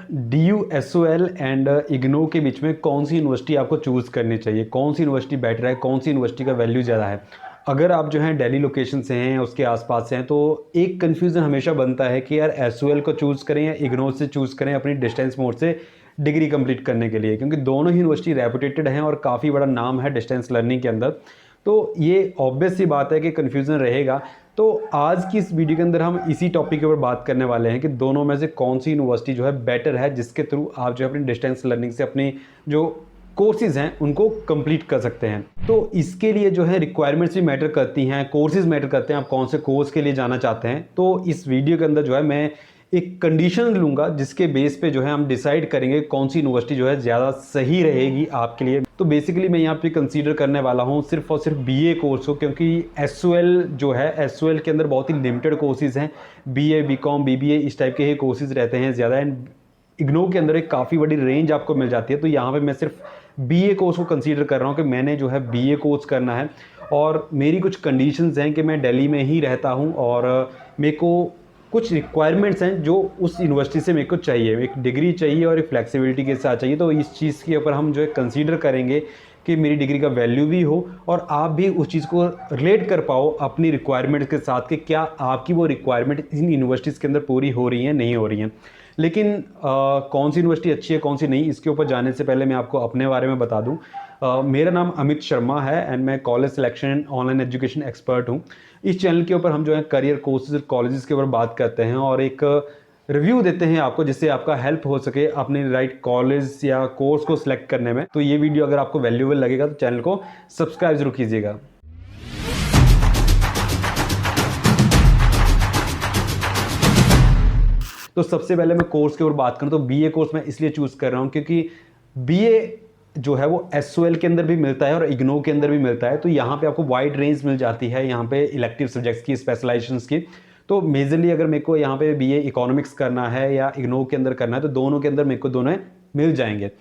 DU, SOL and IGNOU के बीच में कौन सी यूनिवर्सिटी आपको चूज़ करनी चाहिए, कौन सी यूनिवर्सिटी बेटर है, कौन सी यूनिवर्सिटी का वैल्यू ज़्यादा है। अगर आप जो है दिल्ली लोकेशन से हैं, उसके आसपास से हैं, तो एक कन्फ्यूज़न हमेशा बनता है कि यार SOL को चूज़ करें या इग्नो से चूज़ करें अपनी डिस्टेंस मोड से डिग्री कंप्लीट करने के लिए, क्योंकि दोनों ही यूनिवर्सिटी रेपुटेटेड हैं और काफ़ी बड़ा नाम है डिस्टेंस लर्निंग के अंदर। तो ये ऑब्वियस सी बात है कि कन्फ्यूज़न रहेगा। तो आज की इस वीडियो के अंदर हम इसी टॉपिक के ऊपर बात करने वाले हैं कि दोनों में से कौन सी यूनिवर्सिटी जो है बेटर है, जिसके थ्रू आप जो है अपनी डिस्टेंस लर्निंग से अपनी जो कोर्सेज हैं उनको कंप्लीट कर सकते हैं। तो इसके लिए जो है रिक्वायरमेंट्स भी मैटर करती हैं, कोर्सेज मैटर करते हैं, आप कौन से कोर्स के लिए जाना चाहते हैं। तो इस वीडियो के अंदर जो है मैं एक कंडीशन लूँगा जिसके बेस पे जो है हम डिसाइड करेंगे कौन सी यूनिवर्सिटी जो है ज़्यादा सही रहेगी आपके लिए। तो बेसिकली मैं यहाँ पे कंसीडर करने वाला हूँ सिर्फ और सिर्फ BA कोर्स को, क्योंकि SOL जो है, SOL के अंदर बहुत ही लिमिटेड कोर्सेज हैं। BA, BCom, BBA इस टाइप के ही कोर्सेज रहते हैं ज़्यादा। एंड इग्नो के अंदर एक काफ़ी बड़ी रेंज आपको मिल जाती है। तो यहाँ पे मैं सिर्फ BA कोर्स को कंसीडर कर रहा हूँ कि मैंने जो है BA कोर्स करना है, और मेरी कुछ कंडीशंस हैं कि मैं दिल्ली में ही रहता हूँ और मेरे को कुछ रिक्वायरमेंट्स हैं जो उस यूनिवर्सिटी से मेरे को चाहिए, एक डिग्री चाहिए और एक फ्लेक्सिबिलिटी के साथ चाहिए। तो इस चीज़ के ऊपर हम जो है कंसीडर करेंगे कि मेरी डिग्री का वैल्यू भी हो और आप भी उस चीज़ को रिलेट कर पाओ अपनी रिक्वायरमेंट्स के साथ कि क्या आपकी वो रिक्वायरमेंट इन यूनिवर्सिटीज़ के अंदर पूरी हो रही हैं, नहीं हो रही हैं। लेकिन कौन सी यूनिवर्सिटी अच्छी है, कौन सी नहीं, इसके ऊपर जाने से पहले मैं आपको अपने बारे में बता दूं। मेरा नाम अमित शर्मा है एंड मैं college selection and online education expert हूं। इस चैनल के ऊपर हम जो है करियर कोर्सेज और कॉलेजेस के ऊपर बात करते हैं और एक रिव्यू देते हैं आपको, जिससे आपका हेल्प हो सके अपने राइट कॉलेज या कोर्स को सिलेक्ट करने में। तो ये वीडियो अगर आपको वैल्यूएबल लगेगा तो चैनल को सब्सक्राइब जरूर कीजिएगा। तो सबसे पहले मैं कोर्स के ऊपर बात करूं तो BA कोर्स मैं इसलिए चूज कर रहा हूं क्योंकि BA जो है वो SOL के अंदर भी मिलता है और इग्नो के अंदर भी मिलता है। तो यहाँ पे आपको वाइड रेंज मिल जाती है यहाँ पे इलेक्टिव सब्जेक्ट्स की, स्पेशलाइजेशंस की। तो मेजरली अगर मेरे को यहाँ पे BA इकोनॉमिक्स करना है या इग्नो के अंदर करना है तो दोनों के अंदर मेरे को दोनों मिल जाएंगे।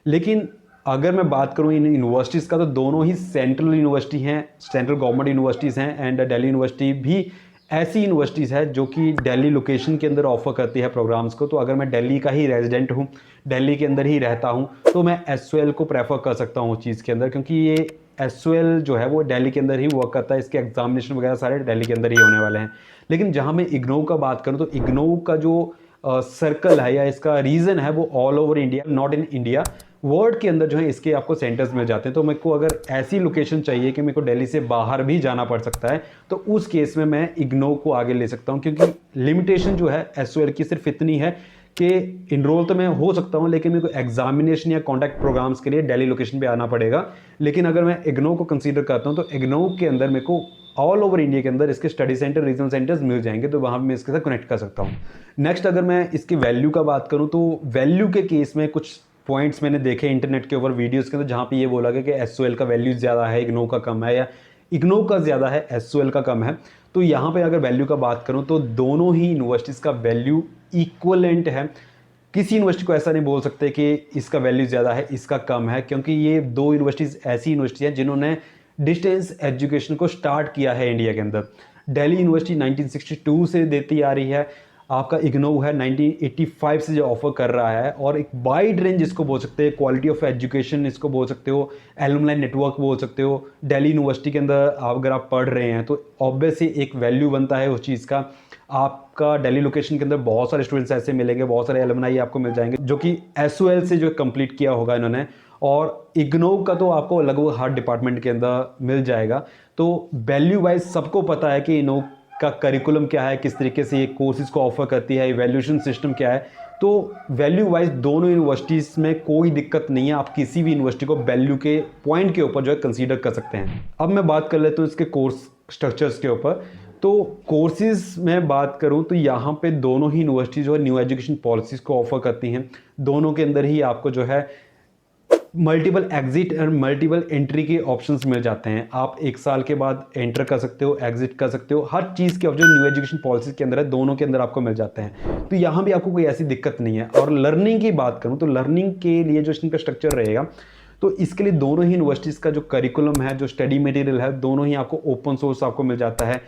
लेकिन अगर मैं बात करूँ इन यूनिवर्सिटीज़ का तो दोनों ही सेंट्रल यूनिवर्सिटी हैं, सेंट्रल गवर्नमेंट यूनिवर्सिटीज़ हैं। एंड दिल्ली यूनिवर्सिटी भी ऐसी यूनिवर्सिटीज़ है जो कि दिल्ली लोकेशन के अंदर ऑफर करती है प्रोग्राम्स को। तो अगर मैं दिल्ली का ही रेजिडेंट हूँ, दिल्ली के अंदर ही रहता हूँ, तो मैं SOL को प्रेफर कर सकता हूँ उस चीज़ के अंदर, क्योंकि ये SOL जो है वो दिल्ली के अंदर ही वर्क करता है। इसके एग्जामिनेशन वगैरह सारे दिल्ली के अंदर ही होने वाले हैं। लेकिन जहाँ मैं इग्नो का बात करूँ तो इग्नो का जो सर्कल है या इसका रीजन है वो all over India, not in India, world के अंदर जो है इसके आपको सेंटर्स मिल जाते हैं। तो मेरे को अगर ऐसी लोकेशन चाहिए कि मेरे को दिल्ली से बाहर भी जाना पड़ सकता है तो उस केस में मैं इग्नो को आगे ले सकता हूं, क्योंकि लिमिटेशन जो है SOL की सिर्फ इतनी है कि इनरोल तो मैं हो सकता हूं लेकिन मेरे को एग्जामिनेशन या कॉन्टैक्ट प्रोग्राम्स के लिए दिल्ली लोकेशन पे आना पड़ेगा। लेकिन अगर मैं इग्नो को कंसीडर करता हूं तो इग्नो के अंदर मेरे को ऑल ओवर इंडिया के अंदर इसके स्टडी सेंटर, रीजनल सेंटर्स मिल जाएंगे, तो वहां मैं इसके साथ कनेक्ट कर सकता हूं। नेक्स्ट अगर मैं इसकी वैल्यू का बात करूं तो वैल्यू के केस में कुछ पॉइंट्स मैंने देखे इंटरनेट के ऊपर वीडियोस के अंदर जहाँ पे ये बोला गया कि SOL का वैल्यू ज़्यादा है, इग्नो का कम है, या इग्नो का ज़्यादा है, SOL का कम है। तो यहाँ पे अगर वैल्यू का बात करूँ तो दोनों ही यूनिवर्सिटीज़ का वैल्यू इक्वलेंट है। किसी यूनिवर्सिटी को ऐसा नहीं बोल सकते कि इसका वैल्यू ज़्यादा है, इसका कम है, क्योंकि ये दो यूनिवर्सिटीज़ ऐसी यूनिवर्सिटी हैं जिन्होंने डिस्टेंस एजुकेशन को स्टार्ट किया है इंडिया के अंदर। दिल्ली यूनिवर्सिटी 1962 से देती आ रही है, आपका इग्नो है 1985 से जो ऑफर कर रहा है, और एक वाइड रेंज इसको बोल सकते हैं, क्वालिटी ऑफ एजुकेशन इसको बोल सकते हो, एलुमनाई नेटवर्क बोल सकते हो। दिल्ली यूनिवर्सिटी के अंदर अगर आप पढ़ रहे हैं तो ऑब्वियसली एक वैल्यू बनता है उस चीज़ का। आपका दिल्ली लोकेशन के अंदर बहुत सारे स्टूडेंट्स ऐसे मिलेंगे, बहुत सारे एलुमनाई आपको मिल जाएंगे जो कि SOL से जो कंप्लीट किया होगा इन्होंने, और इग्नो का तो आपको लगभग हर डिपार्टमेंट के अंदर मिल जाएगा। तो वैल्यू वाइज सबको पता है कि इग्नो का करिकुलम क्या है, किस तरीके से ये कोर्सेज को ऑफर करती है, इवैल्यूएशन सिस्टम क्या है। तो वैल्यू वाइज दोनों यूनिवर्सिटीज़ में कोई दिक्कत नहीं है, आप किसी भी यूनिवर्सिटी को वैल्यू के पॉइंट के ऊपर जो है कंसीडर कर सकते हैं। अब मैं बात कर लेता हूँ इसके कोर्स स्ट्रक्चर्स के ऊपर। तो कोर्सेज में बात करूँ तो यहाँ पे दोनों ही यूनिवर्सिटी जो है न्यू एजुकेशन पॉलिसीज़ को ऑफर करती हैं। दोनों के अंदर ही आपको जो है मल्टीपल एग्जिट और मल्टीपल एंट्री के ऑप्शंस मिल जाते हैं। आप एक साल के बाद एंटर कर सकते हो, एग्जिट कर सकते हो, हर चीज़ के ऑप्शन न्यू एजुकेशन पॉलिसी के अंदर है, दोनों के अंदर आपको मिल जाते हैं। तो यहाँ भी आपको कोई ऐसी दिक्कत नहीं है। और लर्निंग की बात करूँ तो लर्निंग के लिए जो इनका स्ट्रक्चर रहेगा, तो इसके लिए दोनों ही यूनिवर्सिटीज़ का जो करिकुलम है, जो स्टडी मटेरियल है, दोनों ही आपको ओपन सोर्स आपको मिल जाता है।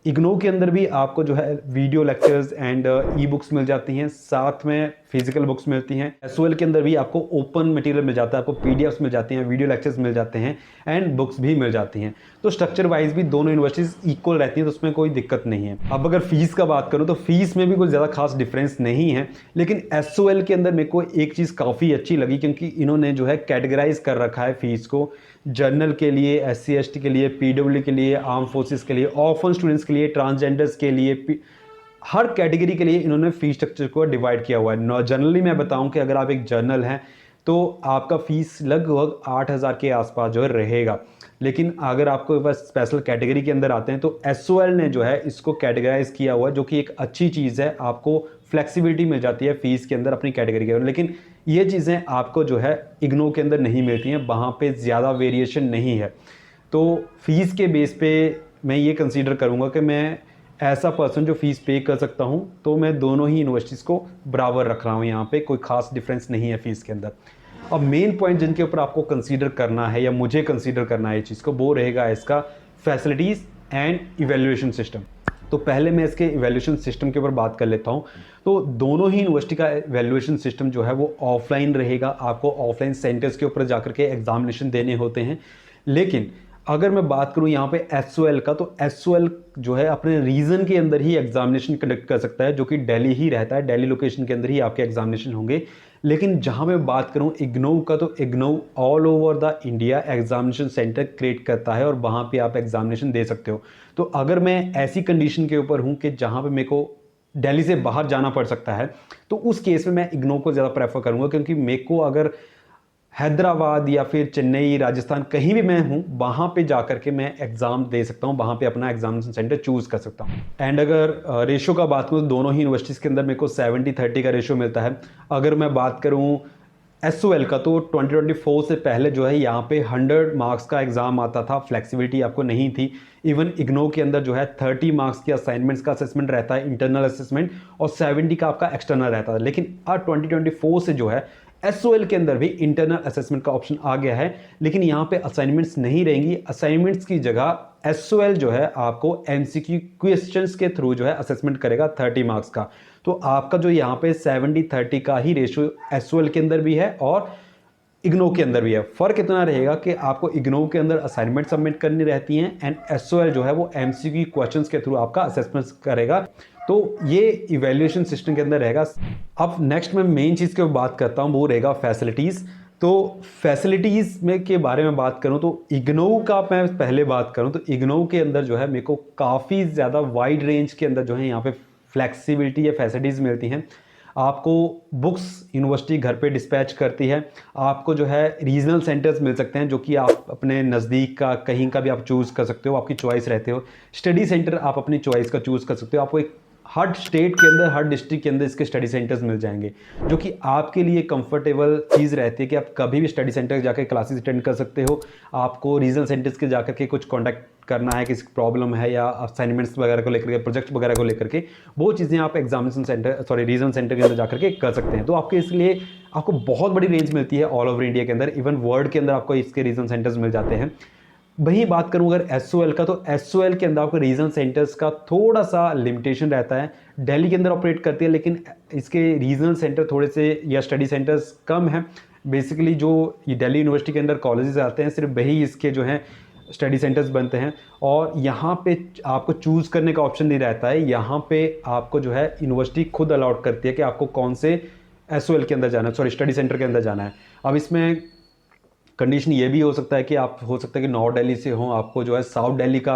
इग्नो के अंदर भी आपको जो है video lectures and e books मिल जाती हैं, साथ में फिजिकल बुक्स मिलती हैं। एसओएल के अंदर भी आपको ओपन मटेरियल मिल जाता है, आपको पीडीएफ्स मिल जाती हैं, वीडियो लेक्चर्स मिल जाते हैं एंड बुक्स भी मिल जाती हैं। तो स्ट्रक्चर वाइज भी दोनों यूनिवर्सिटीज़ इक्वल रहती हैं, तो उसमें कोई दिक्कत नहीं है। अब अगर फीस का बात करूँ तो फीस में भी कोई ज़्यादा खास डिफरेंस नहीं है, लेकिन एसओएल के अंदर मेरे को एक चीज़ काफ़ी अच्छी लगी, क्योंकि इन्होंने जो है कैटेगराइज कर रखा है फीस को। जर्नल के लिए, एससी एसटी के लिए, पीडब्ल्यू के लिए, आर्म फोर्सेस के लिए, ऑर्फन स्टूडेंट्स के लिए, ट्रांसजेंडर्स के लिए, हर कैटेगरी के लिए इन्होंने फीस स्ट्रक्चर को डिवाइड किया हुआ है। जनरली मैं बताऊं कि अगर आप एक जर्नल हैं तो आपका फीस लगभग 8,000 के आसपास जो है रहेगा, लेकिन अगर आपको बस स्पेशल कैटेगरी के अंदर आते हैं तो एसओएल ने जो है इसको कैटेगराइज किया हुआ है, जो कि एक अच्छी चीज़ है। आपको फ्लेक्सिबिलिटी मिल जाती है फीस के अंदर अपनी कैटेगरी के अंदर, लेकिन ये चीज़ें आपको जो है इग्नो के अंदर नहीं मिलती हैं, वहाँ पे ज़्यादा वेरिएशन नहीं है। तो फीस के बेस पे मैं ये कंसीडर करूँगा कि मैं ऐसा पर्सन जो फीस पे कर सकता हूँ, तो मैं दोनों ही यूनिवर्सिटीज़ को बराबर रख रहा हूँ, यहाँ पे कोई खास डिफरेंस नहीं है फीस के अंदर। अब मेन पॉइंट जिनके ऊपर आपको कंसीडर करना है या मुझे कंसीडर करना है ये चीज़ को, वो रहेगा इसका फैसिलिटीज़ एंड इवैल्यूएशन सिस्टम। तो पहले मैं इसके इवैल्यूएशन सिस्टम के ऊपर बात कर लेता हूँ। तो दोनों ही यूनिवर्सिटी का इवैल्यूएशन सिस्टम जो है वो ऑफलाइन रहेगा, आपको ऑफलाइन सेंटर्स के ऊपर जाकर के एग्जामिनेशन देने होते हैं। लेकिन अगर मैं बात करूं यहाँ पे एसओएल का, तो एसओएल जो है अपने रीजन के अंदर ही एग्जामिनेशन कंडक्ट कर सकता है, जो कि दिल्ली ही रहता है, दिल्ली लोकेशन के अंदर ही आपके एग्जामिनेशन होंगे। लेकिन जहां मैं बात करूं इग्नो का, तो IGNOU all over the India examination centre create करता है और वहां पे आप एग्जामिनेशन दे सकते हो। तो अगर मैं ऐसी कंडीशन के ऊपर हूं कि जहां पे मेरे को दिल्ली से बाहर जाना पड़ सकता है, तो उस केस में मैं इग्नो को ज़्यादा प्रेफर करूंगा, क्योंकि मेरे को अगर हैदराबाद या फिर चेन्नई, राजस्थान, कहीं भी मैं हूँ, वहाँ पे जाकर के मैं एग्ज़ाम दे सकता हूँ, वहाँ पे अपना एग्जामिनेशन सेंटर चूज़ कर सकता हूँ। एंड अगर रेशो का बात करूँ तो दोनों ही यूनिवर्सिटीज़ के अंदर मेरे को 70-30 का रेशो मिलता है। अगर मैं बात करूँ एसओएल का, तो 2024 से पहले जो है यहाँ पे 100 मार्क्स का एग्जाम आता था, फ्लेक्सिबिलिटी आपको नहीं थी। इवन इग्नो के अंदर जो है 30 मार्क्स के असाइनमेंट्स का असेसमेंट रहता है, इंटरनल असेसमेंट, और 70 का आपका एक्सटर्नल रहता था। लेकिन अब 2024 से जो है एसओएल के अंदर भी इंटरनल असेसमेंट का ऑप्शन आ गया है, लेकिन यहाँ पे असाइनमेंट्स नहीं रहेंगी। असाइनमेंट्स की जगह एसओएल जो है आपको एमसीक्यू क्वेश्चंस के थ्रू जो है असेसमेंट करेगा 30 मार्क्स का। तो आपका जो यहाँ पे 70-30 का ही रेशियो एसओएल के अंदर भी है और इग्नो के अंदर भी है। फर्क इतना रहेगा कि आपको इग्नो के अंदर असाइनमेंट सबमिट करनी रहती हैं एंड एसओएल जो है वो एमसीक्यू क्वेश्चंस के थ्रू आपका असेसमेंट करेगा। तो ये इवैल्यूएशन सिस्टम के अंदर रहेगा। अब नेक्स्ट मैं मेन चीज़ की बात करता हूँ, वो रहेगा फैसिलिटीज़। तो फैसिलिटीज़ में के बारे में बात करूँ तो इग्नो का मैं पहले बात करूँ तो इग्नो के अंदर जो है मेरे को काफ़ी ज़्यादा वाइड रेंज के अंदर जो है यहाँ पे फ्लैक्सिबिलिटी या फैसिलिटीज़ मिलती हैं। आपको बुक्स यूनिवर्सिटी घर पे डिस्पैच करती है, आपको जो है रीजनल सेंटर्स मिल सकते हैं, जो कि आप अपने नज़दीक का कहीं का भी आप चूज़ कर सकते हो, आपकी चॉइस रहते हो। स्टडी सेंटर आप अपनी चॉइस का चूज़ कर सकते हो, आपको एक हर स्टेट के अंदर, हर डिस्ट्रिक्ट के अंदर इसके स्टडी सेंटर्स मिल जाएंगे, जो कि आपके लिए कंफर्टेबल चीज़ रहती है कि आप कभी भी स्टडी सेंटर जाकर क्लासेस अटेंड कर सकते हो। आपको रीजनल सेंटर्स के जाकर के कुछ कॉन्टैक्ट करना है, किसी प्रॉब्लम है या असाइनमेंट्स वगैरह को लेकर के, प्रोजेक्ट वगैरह को लेकर के, वो चीज़ें आप एग्जामिनेशन सेंटर रीजनल सेंटर के अंदर जाकर के कर सकते हैं। तो आपके इसलिए आपको बहुत बड़ी रेंज मिलती है ऑल ओवर इंडिया के अंदर, इवन वर्ल्ड के अंदर आपको इसके रीजनल सेंटर्स मिल जाते हैं। वही बात करूं अगर एसओएल का, तो एसओएल के अंदर आपको रीजनल सेंटर्स का थोड़ा सा लिमिटेशन रहता है। दिल्ली के अंदर ऑपरेट करती है, लेकिन इसके रीजनल सेंटर थोड़े से या स्टडी सेंटर्स कम हैं। बेसिकली जो ये दिल्ली यूनिवर्सिटी के अंदर कॉलेजेस आते हैं, सिर्फ वही इसके जो हैं स्टडी सेंटर्स बनते हैं, और यहाँ पे आपको चूज़ करने का ऑप्शन नहीं रहता है। यहाँ पे आपको जो है यूनिवर्सिटी खुद अलाउट करती है कि आपको कौन से एसओएल के अंदर जाना है, सॉरी स्टडी सेंटर के अंदर जाना है। अब इसमें कंडीशन ये भी हो सकता है कि आप हो सकता है कि नॉर्थ दिल्ली से हो, आपको जो है साउथ दिल्ली का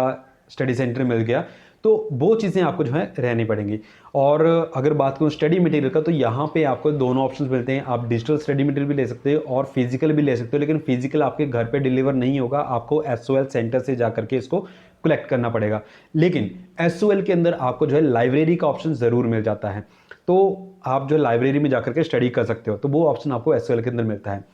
स्टडी सेंटर मिल गया, तो वो चीज़ें आपको जो है रहनी पड़ेंगी। और अगर बात करूँ स्टडी मटेरियल का, तो यहाँ पे आपको दोनों ऑप्शंस मिलते हैं। आप डिजिटल स्टडी मटेरियल भी ले सकते हो और फिजिकल भी ले सकते हो, लेकिन फिजिकल आपके घर पे डिलीवर नहीं होगा, आपको एसओएल सेंटर से जा करके इसको कलेक्ट करना पड़ेगा। लेकिन एसओएल के अंदर आपको जो है लाइब्रेरी का ऑप्शन ज़रूर मिल जाता है, तो आप जो लाइब्रेरी में जाकर के स्टडी कर सकते हो, तो वो ऑप्शन आपको एसओएल के अंदर मिलता है।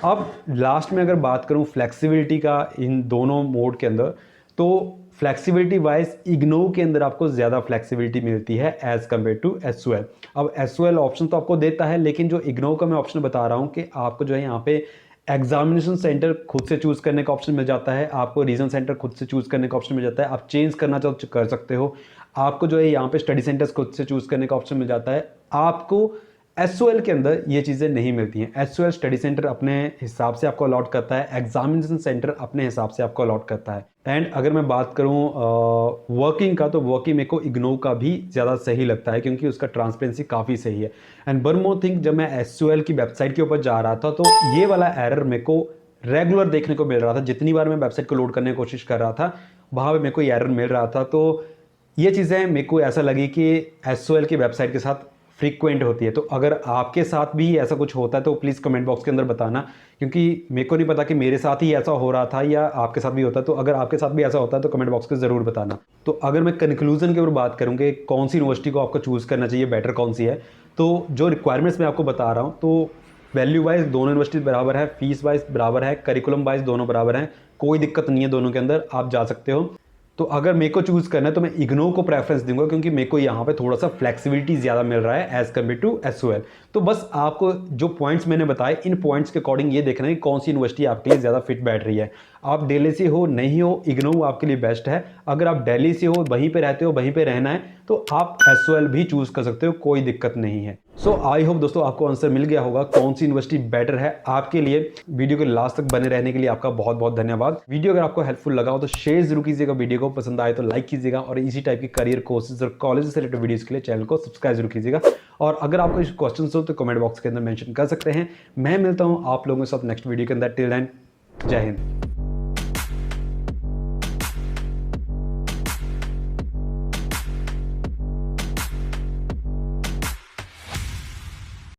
अब लास्ट में अगर बात करूं फ्लेक्सिबिलिटी का इन दोनों मोड के अंदर, तो फ्लेक्सिबिलिटी वाइज इग्नो के अंदर आपको ज़्यादा फ्लेक्सिबिलिटी मिलती है एज़ कम्पेयर टू एसओएल। अब एसओएल ऑप्शन तो आपको देता है, लेकिन जो इग्नो का मैं ऑप्शन बता रहा हूं कि आपको जो है यहाँ पे एग्जामिनेशन सेंटर खुद से चूज़ करने का ऑप्शन मिल जाता है, आपको रीजन सेंटर खुद से चूज़ करने का ऑप्शन मिल जाता है, आप चेंज करना चाहो कर सकते हो। आपको जो है यहाँ पे स्टडी सेंटर्स खुद से चूज़ करने का ऑप्शन मिल जाता है, आपको एसओएल के अंदर ये चीज़ें नहीं मिलती हैं। एसओएल स्टडी सेंटर अपने हिसाब से आपको अलॉट करता है, एग्जामिनेशन सेंटर अपने हिसाब से आपको अलॉट करता है। एंड अगर मैं बात करूँ वर्किंग का, तो वर्किंग मेरे को इग्नो का भी ज़्यादा सही लगता है क्योंकि उसका ट्रांसपेरेंसी काफ़ी सही है। एंड वन मोर थिंग, जब मैं एसओएल की वेबसाइट के ऊपर जा रहा था तो ये वाला एरर मेरे को रेगुलर देखने को मिल रहा था। जितनी बार मैं वेबसाइट को लोड करने की कोशिश कर रहा था वहाँ पर मेरे को ये एरर मिल रहा था। तो ये चीज़ें मेरे को ऐसा लगी कि एसओएल की वेबसाइट के साथ फ्रीक्वेंट होती है। तो अगर आपके साथ भी ऐसा कुछ होता है तो प्लीज़ कमेंट बॉक्स के अंदर बताना, क्योंकि मेरे को नहीं पता कि मेरे साथ ही ऐसा हो रहा था या आपके साथ भी होता है। तो अगर आपके साथ भी ऐसा होता है तो कमेंट बॉक्स में ज़रूर बताना। तो अगर मैं कंक्लूजन के ऊपर बात करूँगी कौन सी यूनिवर्सिटी को आपको चूज़ करना चाहिए, बेटर कौन सी है, तो जो रिक्वायरमेंट्स मैं आपको बता रहा हूँ तो वैल्यू वाइज दोनों यूनिवर्सिटी बराबर है, फीस वाइज बराबर है, करिकुलम वाइज दोनों बराबर हैं, कोई दिक्कत नहीं है, दोनों के अंदर आप जा सकते हो। तो अगर मेरे को चूज़ करना है तो मैं इग्नो को प्रेफरेंस दूंगा क्योंकि मेरे को यहाँ पे थोड़ा सा फ्लेक्सिबिलिटी ज़्यादा मिल रहा है एज कम्पेयर टू एसओएल। तो बस आपको जो पॉइंट्स मैंने बताए इन पॉइंट्स के अकॉर्डिंग ये देखना है कि कौन सी यूनिवर्सिटी आपके लिए ज़्यादा फिट बैठ रही है। आप दिल्ली से हो नहीं हो, इग्नो आपके लिए बेस्ट है। अगर आप दिल्ली से हो, वहीं पे रहते हो, वहीं पे रहना है तो आप एसओएल भी चूज़ कर सकते हो, कोई दिक्कत नहीं है। सो आई होप दोस्तों आपको आंसर मिल गया होगा कौन सी यूनिवर्सिटी बेटर है आपके लिए। वीडियो के लास्ट तक बने रहने के लिए आपका बहुत बहुत धन्यवाद। वीडियो अगर आपको हेल्पफुल लगा हो तो शेयर जरूर कीजिएगा, वीडियो को पसंद आए तो लाइक कीजिएगा, और इसी टाइप की करियर कोर्सेज और कॉलेज से रिलेटेड वीडियोस के लिए चैनल को सब्सक्राइब जरूर कीजिएगा। और अगर आपको कुछ क्वेश्चन हो तो कमेंट बॉक्स के अंदर मेंशन कर सकते हैं। मैं मिलता हूं आप लोगों के साथ नेक्स्ट वीडियो के अंदर। टिल देन, जय हिंद।